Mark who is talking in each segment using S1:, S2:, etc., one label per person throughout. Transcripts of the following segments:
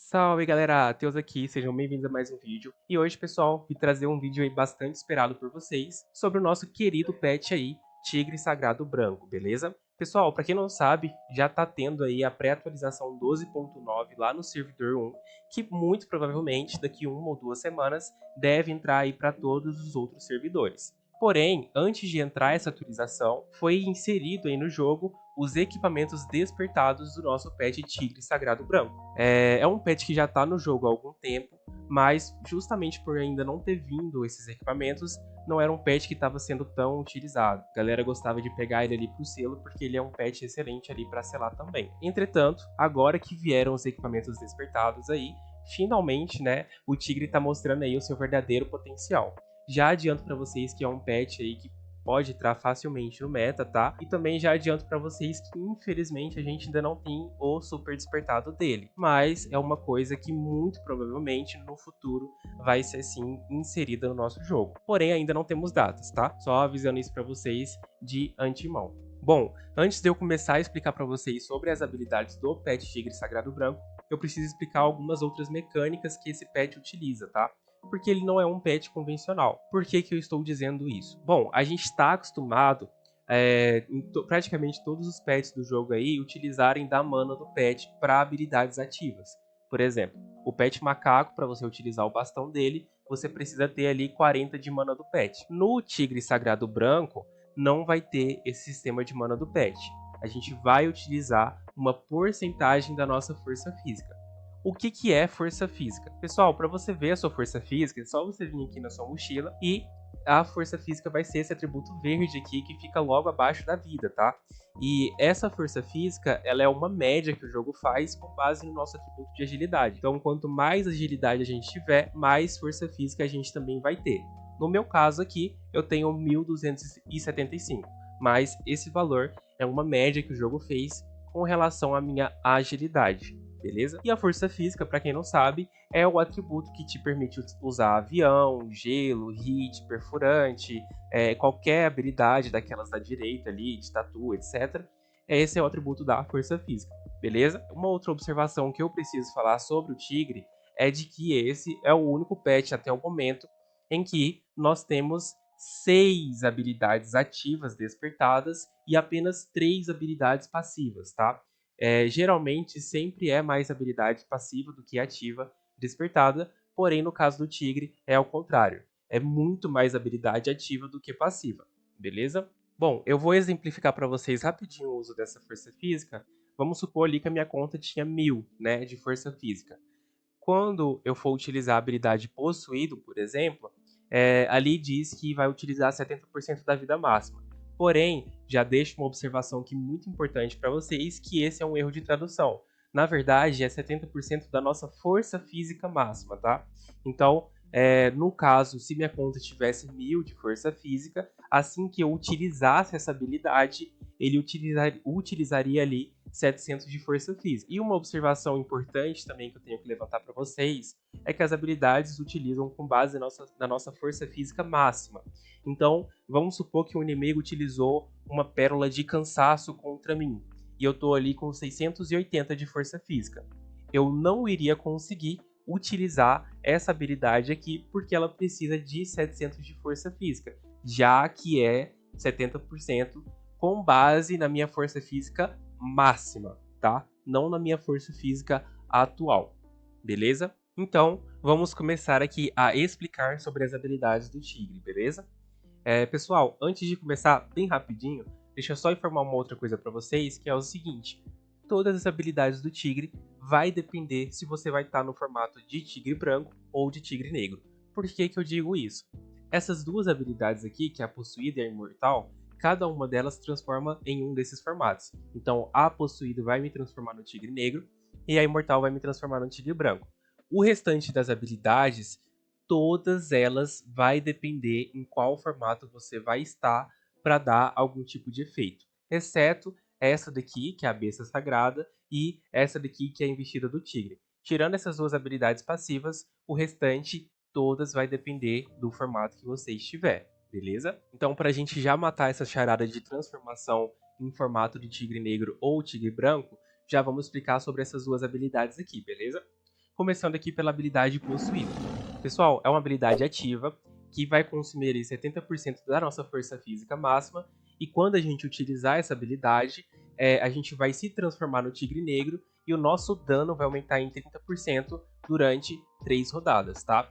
S1: Salve galera, Teus aqui, sejam bem-vindos a mais um vídeo. E hoje, pessoal, vim trazer um vídeo aí bastante esperado por vocês sobre o nosso querido pet aí, Tigre Sagrado Branco, beleza? Pessoal, pra quem não sabe, já tá tendo aí a pré-atualização 12.9 lá no servidor 1, que muito provavelmente daqui 1 ou 2 semanas deve entrar aí para todos os outros servidores. Porém, antes de entrar essa atualização, foi inserido aí no jogo os equipamentos despertados do nosso pet Tigre Sagrado Branco. É um pet que já está no jogo há algum tempo, mas justamente por ainda não ter vindo esses equipamentos, não era um pet que estava sendo tão utilizado. A galera gostava de pegar ele ali pro selo, porque ele é um pet excelente ali para selar também. Entretanto, agora que vieram os equipamentos despertados aí, finalmente, né, o Tigre está mostrando aí o seu verdadeiro potencial. Já adianto para vocês que é um pet aí que pode entrar facilmente no meta, tá? E também já adianto para vocês que infelizmente a gente ainda não tem o super despertado dele, mas é uma coisa que muito provavelmente no futuro vai ser sim inserida no nosso jogo. Porém ainda não temos datas, tá? Só avisando isso para vocês de antemão. Bom, antes de eu começar a explicar para vocês sobre as habilidades do Pet Tigre Sagrado Branco, eu preciso explicar algumas outras mecânicas que esse pet utiliza, tá? Porque ele não é um pet convencional. Por que eu estou dizendo isso? Bom, a gente está acostumado praticamente todos os pets do jogo aí utilizarem da mana do pet para habilidades ativas. Por exemplo, o pet macaco, para você utilizar o bastão dele, você precisa ter ali 40 de mana do pet. No Tigre Sagrado Branco, não vai ter esse sistema de mana do pet. A gente vai utilizar uma porcentagem da nossa força física. O que é força física? Pessoal, para você ver a sua força física, é só você vir aqui na sua mochila e a força física vai ser esse atributo verde aqui que fica logo abaixo da vida, tá? E essa força física, ela é uma média que o jogo faz com base no nosso atributo de agilidade. Então, quanto mais agilidade a gente tiver, mais força física a gente também vai ter. No meu caso aqui, eu tenho 1275, mas esse valor é uma média que o jogo fez com relação à minha agilidade. Beleza? E a força física, para quem não sabe, é o atributo que te permite usar avião, gelo, hit, perfurante, qualquer habilidade daquelas da direita ali, de tatu, etc. Esse é o atributo da força física, beleza? Uma outra observação que eu preciso falar sobre o tigre é de que esse é o único pet até o momento em que nós temos 6 habilidades ativas despertadas e apenas 3 habilidades passivas, tá? Geralmente sempre é mais habilidade passiva do que ativa despertada, porém no caso do tigre é ao contrário. É muito mais habilidade ativa do que passiva, beleza? Bom, eu vou exemplificar para vocês rapidinho o uso dessa força física. Vamos supor ali que a minha conta tinha 1000, né, de força física. Quando eu for utilizar a habilidade possuído, por exemplo, ali diz que vai utilizar 70% da vida máxima. Porém, já deixo uma observação aqui muito importante para vocês, que esse é um erro de tradução. Na verdade, é 70% da nossa força física máxima, tá? Então, no caso, se minha conta tivesse 1000 de força física, assim que eu utilizasse essa habilidade, ele utilizaria ali 700 de força física. E uma observação importante também que eu tenho que levantar para vocês é que as habilidades utilizam com base na nossa força física máxima. Então, vamos supor que o inimigo utilizou uma pérola de cansaço contra mim e eu estou ali com 680 de força física. Eu não iria conseguir utilizar essa habilidade aqui porque ela precisa de 700 de força física, já que é 70% com base na minha força física máxima, tá? Não na minha força física atual, beleza? Então, vamos começar aqui a explicar sobre as habilidades do tigre, beleza? Pessoal, antes de começar, bem rapidinho, deixa eu só informar uma outra coisa para vocês, que é o seguinte: todas as habilidades do tigre vai depender se você vai estar no formato de tigre branco ou de tigre negro. Por que eu digo isso? Essas duas habilidades aqui, que é a possuída e a imortal, cada uma delas transforma em um desses formatos. Então, a possuída vai me transformar no tigre negro e a imortal vai me transformar no tigre branco. O restante das habilidades, todas elas vai depender em qual formato você vai estar para dar algum tipo de efeito, exceto essa daqui, que é a besta sagrada, e essa daqui, que é a investida do tigre. Tirando essas duas habilidades passivas, o restante todas vai depender do formato que você estiver, beleza? Então, para a gente já matar essa charada de transformação em formato de tigre negro ou tigre branco, já vamos explicar sobre essas duas habilidades aqui, beleza? Começando aqui pela habilidade Possuído. Pessoal, é uma habilidade ativa que vai consumir ali 70% da nossa força física máxima, e quando a gente utilizar essa habilidade, a gente vai se transformar no Tigre Negro e o nosso dano vai aumentar em 30% durante 3 rodadas, tá?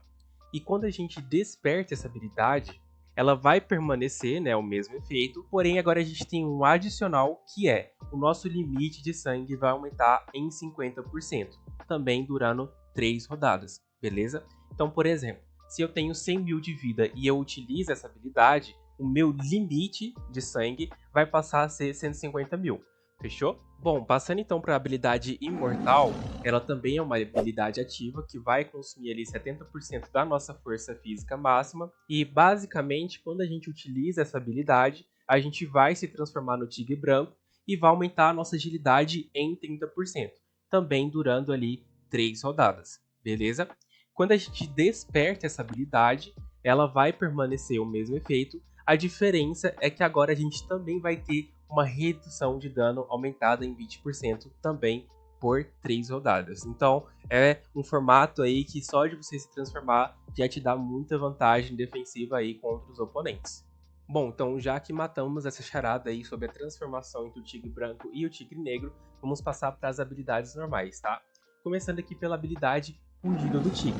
S1: E quando a gente desperta essa habilidade, ela vai permanecer, né, o mesmo efeito, porém agora a gente tem um adicional que é o nosso limite de sangue vai aumentar em 50%, também durando 3 rodadas, beleza? Então, por exemplo, se eu tenho 100 mil de vida e eu utilizo essa habilidade, o meu limite de sangue vai passar a ser 150 mil. Fechou? Bom, passando então para a habilidade Imortal, ela também é uma habilidade ativa que vai consumir ali 70% da nossa força física máxima. E basicamente, quando a gente utiliza essa habilidade, a gente vai se transformar no Tigre Branco e vai aumentar a nossa agilidade em 30%, também durando ali 3 rodadas, beleza? Quando a gente desperta essa habilidade, ela vai permanecer o mesmo efeito. A diferença é que agora a gente também vai ter uma redução de dano aumentada em 20% também por 3 rodadas. Então é um formato aí que só de você se transformar já te dá muita vantagem defensiva aí contra os oponentes. Bom, então já que matamos essa charada aí sobre a transformação entre o Tigre Branco e o Tigre Negro, vamos passar para as habilidades normais, tá? Começando aqui pela habilidade Rugido do Tigre.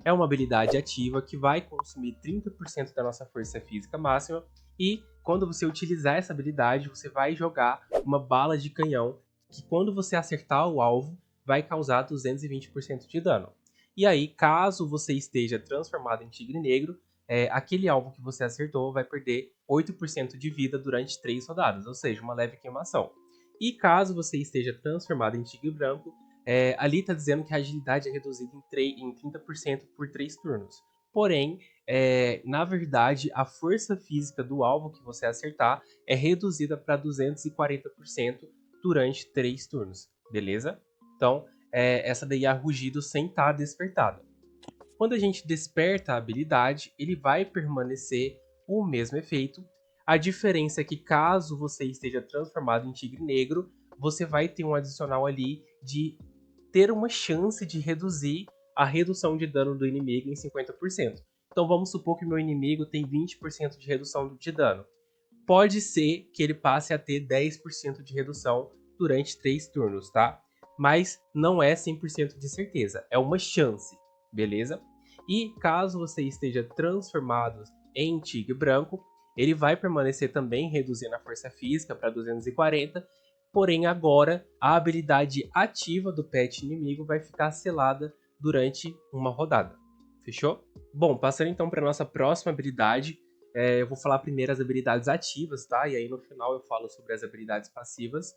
S1: É uma habilidade ativa que vai consumir 30% da nossa força física máxima e quando você utilizar essa habilidade, você vai jogar uma bala de canhão que quando você acertar o alvo, vai causar 220% de dano. E aí, caso você esteja transformado em Tigre Negro, aquele alvo que você acertou vai perder 8% de vida durante 3 rodadas, ou seja, uma leve queimação. E caso você esteja transformado em Tigre Branco, ali está dizendo que a agilidade é reduzida em 30% por 3 turnos. Porém, na verdade, a força física do alvo que você acertar é reduzida para 240% durante 3 turnos, beleza? Então, essa daí é a Rugido sem estar despertada. Quando a gente desperta a habilidade, ele vai permanecer o mesmo efeito. A diferença é que caso você esteja transformado em Tigre Negro, você vai ter um adicional ali de ter uma chance de reduzir a redução de dano do inimigo em 50%. Então vamos supor que o meu inimigo tem 20% de redução de dano. Pode ser que ele passe a ter 10% de redução durante 3 turnos, tá? Mas não é 100% de certeza, é uma chance, beleza? E caso você esteja transformado em Tigre Branco, ele vai permanecer também reduzindo a força física para 240, porém agora a habilidade ativa do pet inimigo vai ficar selada durante uma rodada. Fechou? Bom, passando então para nossa próxima habilidade, eu vou falar primeiro as habilidades ativas, tá? E aí no final eu falo sobre as habilidades passivas.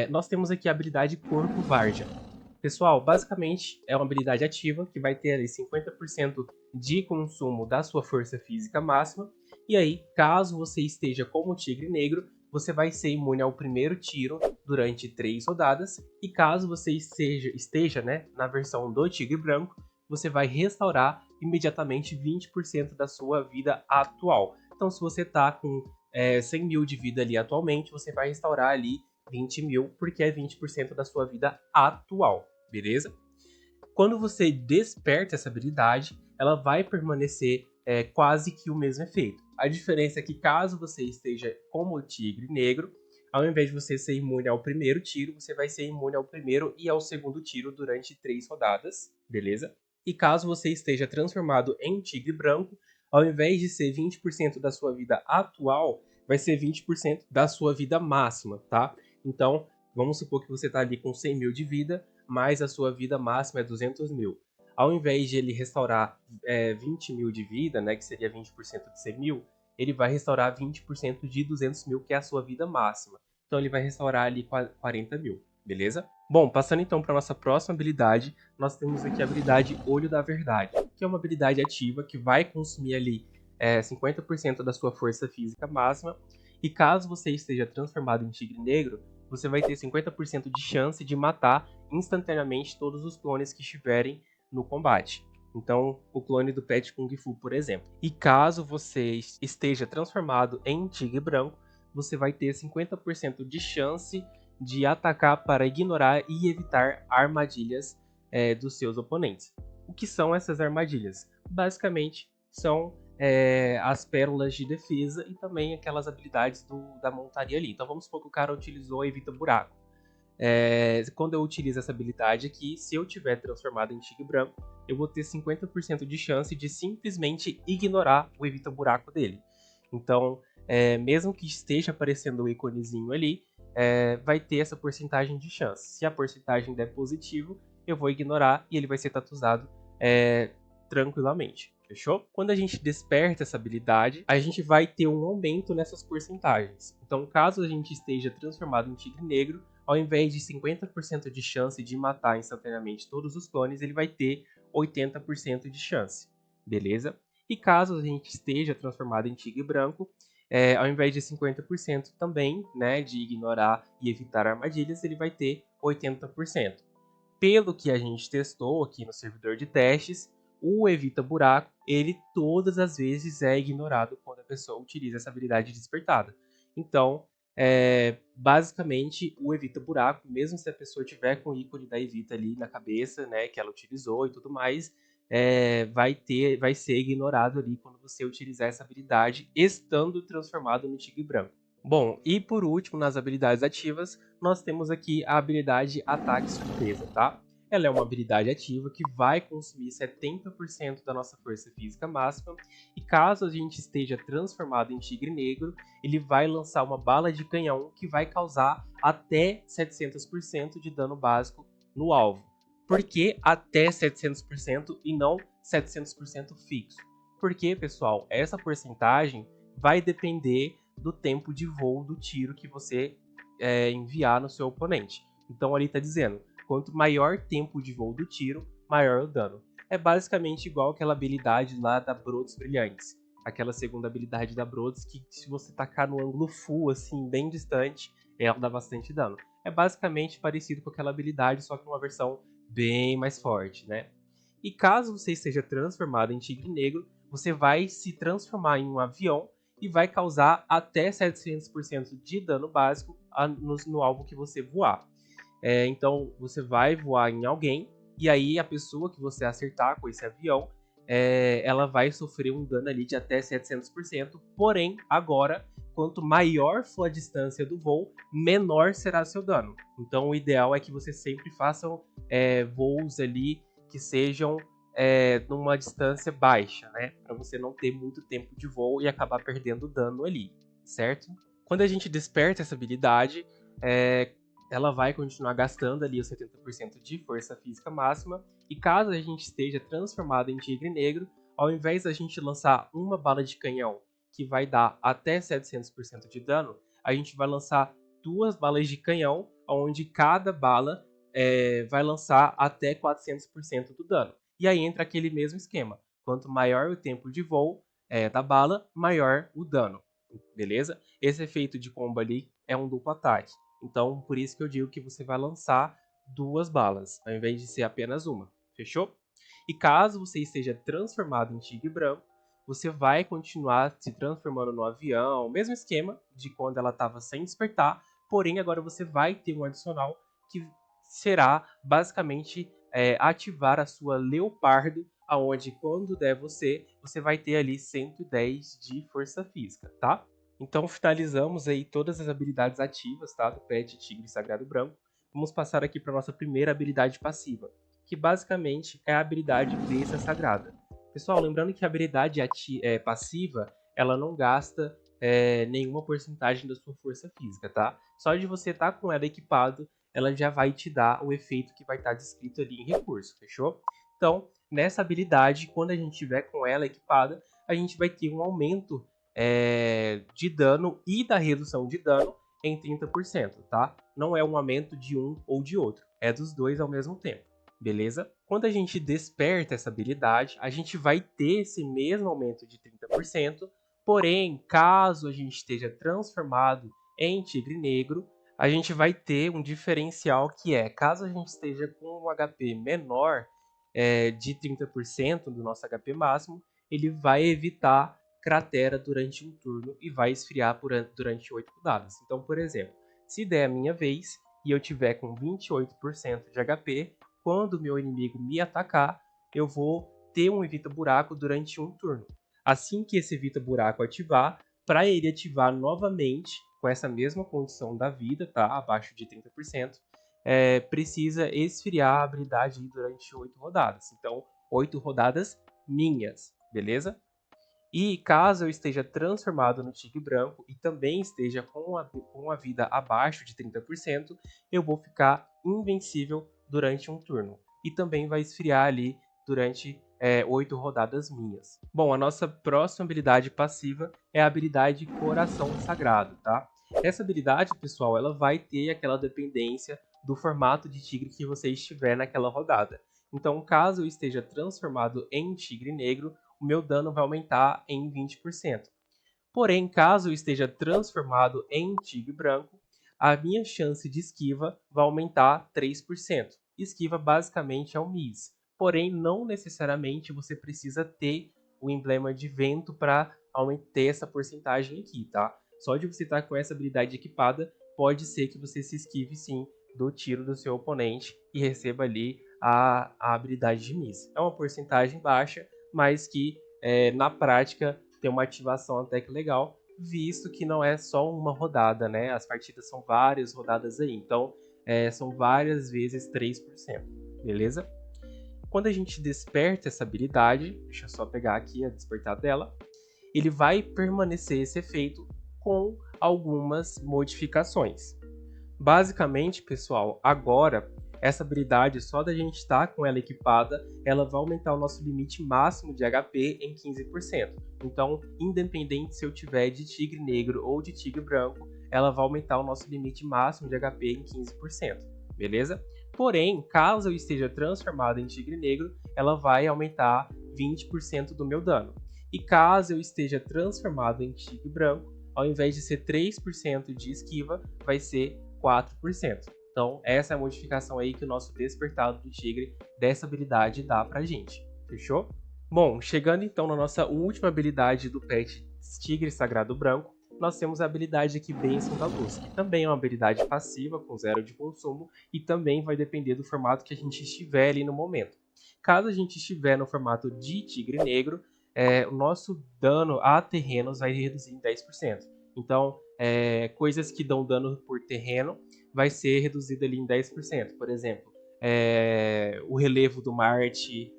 S1: Nós temos aqui a habilidade Corpo Varja. Pessoal, basicamente é uma habilidade ativa que vai ter ali 50% de consumo da sua força física máxima. E aí, caso você esteja como Tigre Negro, você vai ser imune ao primeiro tiro durante 3 rodadas. E caso você esteja né, na versão do Tigre Branco, você vai restaurar imediatamente 20% da sua vida atual. Então, se você está com 100 mil de vida ali atualmente, você vai restaurar ali 20 mil, porque é 20% da sua vida atual, beleza? Quando você desperta essa habilidade, ela vai permanecer quase que o mesmo efeito. A diferença é que caso você esteja como o Tigre Negro, ao invés de você ser imune ao primeiro tiro, você vai ser imune ao primeiro e ao segundo tiro durante 3 rodadas, beleza? E caso você esteja transformado em Tigre Branco, ao invés de ser 20% da sua vida atual, vai ser 20% da sua vida máxima, tá? Então, vamos supor que você está ali com 100 mil de vida, mas a sua vida máxima é 200 mil. Ao invés de ele restaurar 20 mil de vida, né, que seria 20% de 100 mil, ele vai restaurar 20% de 200 mil, que é a sua vida máxima. Então ele vai restaurar ali 40 mil, beleza? Bom, passando então para nossa próxima habilidade, nós temos aqui a habilidade Olho da Verdade, que é uma habilidade ativa que vai consumir ali 50% da sua força física máxima. E caso você esteja transformado em Tigre Negro, você vai ter 50% de chance de matar instantaneamente todos os clones que estiverem no combate. Então, o clone do Pet Kung Fu, por exemplo. E caso você esteja transformado em Tigre Branco, você vai ter 50% de chance de atacar para ignorar e evitar armadilhas dos seus oponentes. O que são essas armadilhas? Basicamente, são as pérolas de defesa e também aquelas habilidades da montaria ali. Então vamos supor que o cara utilizou Evita Buraco. Quando eu utilizo essa habilidade aqui, se eu tiver transformado em Tigre Branco, eu vou ter 50% de chance de simplesmente ignorar o Evita Buraco dele. Então, mesmo que esteja aparecendo o íconezinho ali, vai ter essa porcentagem de chance. Se a porcentagem der positivo, eu vou ignorar e ele vai ser tatuzado tranquilamente. Fechou? Quando a gente desperta essa habilidade, a gente vai ter um aumento nessas porcentagens. Então, caso a gente esteja transformado em Tigre Negro, ao invés de 50% de chance de matar instantaneamente todos os clones, ele vai ter 80% de chance. Beleza? E caso a gente esteja transformado em Tigre Branco, ao invés de 50% também, né, de ignorar e evitar armadilhas, ele vai ter 80%. Pelo que a gente testou aqui no servidor de testes, o Evita Buraco, ele todas as vezes é ignorado quando a pessoa utiliza essa habilidade despertada. Então, basicamente, o Evita Buraco, mesmo se a pessoa tiver com o ícone da Evita ali na cabeça, né, que ela utilizou e tudo mais, vai ser ignorado ali quando você utilizar essa habilidade, estando transformado no Tigre Branco. Bom, e por último, nas habilidades ativas, nós temos aqui a habilidade Ataque Surpresa, tá? Ela é uma habilidade ativa que vai consumir 70% da nossa força física máxima, e caso a gente esteja transformado em Tigre Negro, ele vai lançar uma bala de canhão que vai causar até 700% de dano básico no alvo. Por que até 700% e não 700% fixo? Porque, pessoal, essa porcentagem vai depender do tempo de voo do tiro que você enviar no seu oponente. Então ali está dizendo, quanto maior tempo de voo do tiro, maior o dano. É basicamente igual aquela habilidade lá da Brodos Brilhantes. Aquela segunda habilidade da Brodos que se você tacar no ângulo full, assim, bem distante, ela dá bastante dano. É basicamente parecido com aquela habilidade, só que uma versão bem mais forte, né? E caso você esteja transformado em Tigre Negro, você vai se transformar em um avião e vai causar até 700% de dano básico no alvo que você voar. Então você vai voar em alguém e aí a pessoa que você acertar com esse avião, ela vai sofrer um dano ali de até 700%. Porém, agora, quanto maior for a distância do voo, menor será seu dano. Então o ideal é que você sempre faça voos ali que sejam numa distância baixa, né? Para você não ter muito tempo de voo e acabar perdendo dano ali, certo? Quando a gente desperta essa habilidade, ela vai continuar gastando ali os 70% de força física máxima, e caso a gente esteja transformado em Tigre Negro, ao invés da gente lançar uma bala de canhão que vai dar até 700% de dano, a gente vai lançar duas balas de canhão, onde cada bala vai lançar até 400% do dano. E aí entra aquele mesmo esquema. Quanto maior o tempo de voo da bala, maior o dano. Beleza? Esse efeito de combo ali é um duplo ataque. Então, por isso que eu digo que você vai lançar duas balas, ao invés de ser apenas uma. Fechou? E caso você esteja transformado em Tigre Branco, você vai continuar se transformando no avião, mesmo esquema de quando ela estava sem despertar, porém agora você vai ter um adicional que será basicamente ativar a sua Leopardo, aonde quando der você vai ter ali 110 de força física, tá? Então finalizamos aí todas as habilidades ativas, tá, do pet Tigre Sagrado Branco. Vamos passar aqui para nossa primeira habilidade passiva, que basicamente é a habilidade Besta Sagrada. Pessoal, lembrando que a habilidade passiva, ela não gasta nenhuma porcentagem da sua força física, tá? Só de você estar com ela equipado, ela já vai te dar o efeito que vai estar descrito ali em recurso, fechou? Então, nessa habilidade, quando a gente tiver com ela equipada, a gente vai ter um aumento de dano e da redução de dano em 30%, tá? Não é um aumento de um ou de outro, é dos dois ao mesmo tempo, beleza? Quando a gente desperta essa habilidade, a gente vai ter esse mesmo aumento de 30%, porém, caso a gente esteja transformado em Tigre Negro, a gente vai ter um diferencial que é, caso a gente esteja com um HP menor de 30% do nosso HP máximo, ele vai evitar cratera durante um turno e vai esfriar durante 8 rodadas. Então, por exemplo, se der a minha vez e eu tiver com 28% de HP, quando o meu inimigo me atacar, eu vou ter um evita buraco durante um turno. Assim que esse evita buraco ativar, para ele ativar novamente com essa mesma condição da vida, tá? Abaixo de 30%, precisa esfriar a habilidade durante 8 rodadas. Então, 8 rodadas minhas, beleza? E caso eu esteja transformado no tigre branco e também esteja com a vida abaixo de 30%, eu vou ficar invencível durante um turno. E também vai esfriar ali durante 8 rodadas minhas. Bom, a nossa próxima habilidade passiva é a habilidade Coração Sagrado, tá? Essa habilidade, pessoal, ela vai ter aquela dependência do formato de tigre que você estiver naquela rodada. Então, caso eu esteja transformado em tigre negro, o meu dano vai aumentar em 20%. Porém, caso eu esteja transformado em tigre branco, a minha chance de esquiva vai aumentar 3%. Esquiva basicamente é um miss. Porém, não necessariamente você precisa ter o emblema de vento para aumentar essa porcentagem aqui, tá? Só de você estar com essa habilidade equipada, pode ser que você se esquive sim do tiro do seu oponente e receba ali a habilidade de miss. É uma porcentagem baixa, mas que na prática tem uma ativação até que legal, visto que não é só uma rodada, né? As partidas são várias rodadas aí, então são várias vezes 3%, beleza? Quando a gente desperta essa habilidade, deixa eu só pegar aqui a despertar dela, ele vai permanecer esse efeito com algumas modificações. Basicamente, pessoal, agora essa habilidade, só da gente estar com ela equipada, ela vai aumentar o nosso limite máximo de HP em 15%. Então, independente se eu tiver de tigre negro ou de tigre branco, ela vai aumentar o nosso limite máximo de HP em 15%, beleza? Porém, caso eu esteja transformado em tigre negro, ela vai aumentar 20% do meu dano. E caso eu esteja transformado em tigre branco, ao invés de ser 3% de esquiva, vai ser 4%. Então, essa é a modificação aí que o nosso Despertado do Tigre dessa habilidade dá pra gente. Fechou? Bom, chegando então na nossa última habilidade do pet Tigre Sagrado Branco, nós temos a habilidade aqui Bênção da Luz, que também é uma habilidade passiva, com 0 de consumo, e também vai depender do formato que a gente estiver ali no momento. Caso a gente estiver no formato de Tigre Negro, o nosso dano a terrenos vai reduzir em 10%. Então, coisas que dão dano por terreno vai ser reduzido ali em 10%. Por exemplo, o relevo do Marte,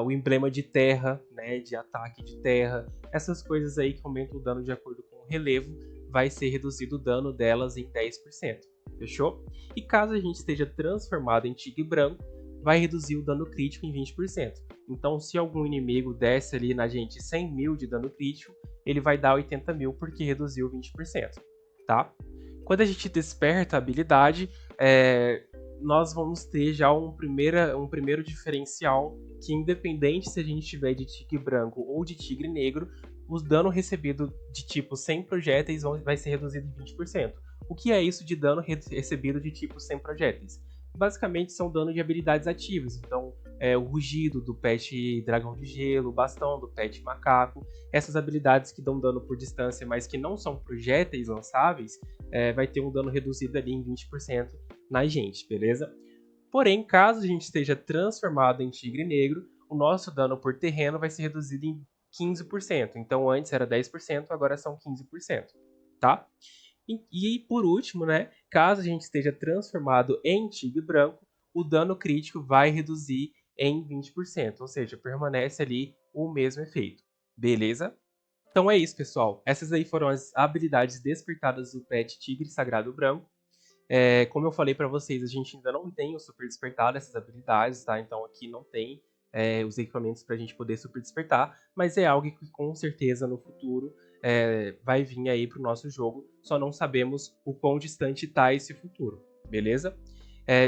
S1: o emblema de terra, né, de ataque de terra, essas coisas aí que aumentam o dano de acordo com o relevo, vai ser reduzido o dano delas em 10%. Fechou? E caso a gente esteja transformado em tigre branco, vai reduzir o dano crítico em 20%. Então, se algum inimigo desce ali na gente 100 mil de dano crítico, ele vai dar 80 mil porque reduziu 20%, tá? Quando a gente desperta a habilidade, nós vamos ter já um primeiro diferencial que, independente se a gente tiver de tigre branco ou de tigre negro, o dano recebido de tipo 100 projéteis vai ser reduzido em 20%. O que é isso de dano recebido de tipo 100 projéteis? Basicamente são dano de habilidades ativas, então o rugido do pet dragão de gelo, o bastão do pet macaco, essas habilidades que dão dano por distância, mas que não são projéteis lançáveis, vai ter um dano reduzido ali em 20% na gente, beleza? Porém, caso a gente esteja transformado em tigre negro, o nosso dano por terreno vai ser reduzido em 15%. Então antes era 10%, agora são 15%, tá? E por último, né, caso a gente esteja transformado em tigre branco, o dano crítico vai reduzir em 20%, ou seja, permanece ali o mesmo efeito. Beleza? Então é isso, pessoal. Essas aí foram as habilidades despertadas do pet Tigre Sagrado Branco. Como eu falei para vocês, a gente ainda não tem o super despertar dessas habilidades, tá? Então aqui não tem os equipamentos para a gente poder super despertar, mas é algo que com certeza no futuro vai vir aí para o nosso jogo, só não sabemos o quão distante está esse futuro, beleza?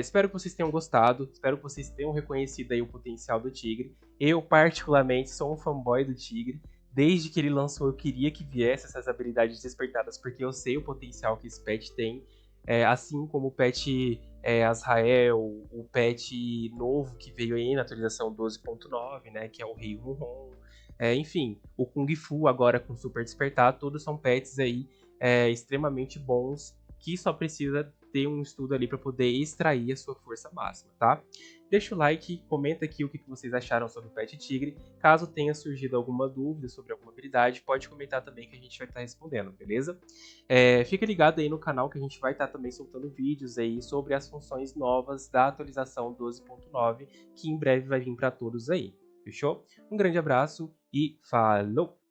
S1: Espero que vocês tenham gostado, espero que vocês tenham reconhecido aí o potencial do Tigre. Eu particularmente sou um fanboy do Tigre, desde que ele lançou eu queria que viesse essas habilidades despertadas, porque eu sei o potencial que esse pet tem. Assim como o patch Azrael, o patch novo que veio aí na atualização 12.9, né, que é o Rei Ronron. Enfim, o Kung Fu agora com Super Despertar, todos são patches aí extremamente bons que só precisa ter um estudo ali para poder extrair a sua força máxima, tá? Deixa o like, comenta aqui o que vocês acharam sobre o Pet Tigre. Caso tenha surgido alguma dúvida sobre alguma habilidade, pode comentar também que a gente vai estar respondendo, beleza? Fica ligado aí no canal que a gente vai estar também soltando vídeos aí sobre as funções novas da atualização 12.9, que em breve vai vir para todos aí, fechou? Um grande abraço e falou!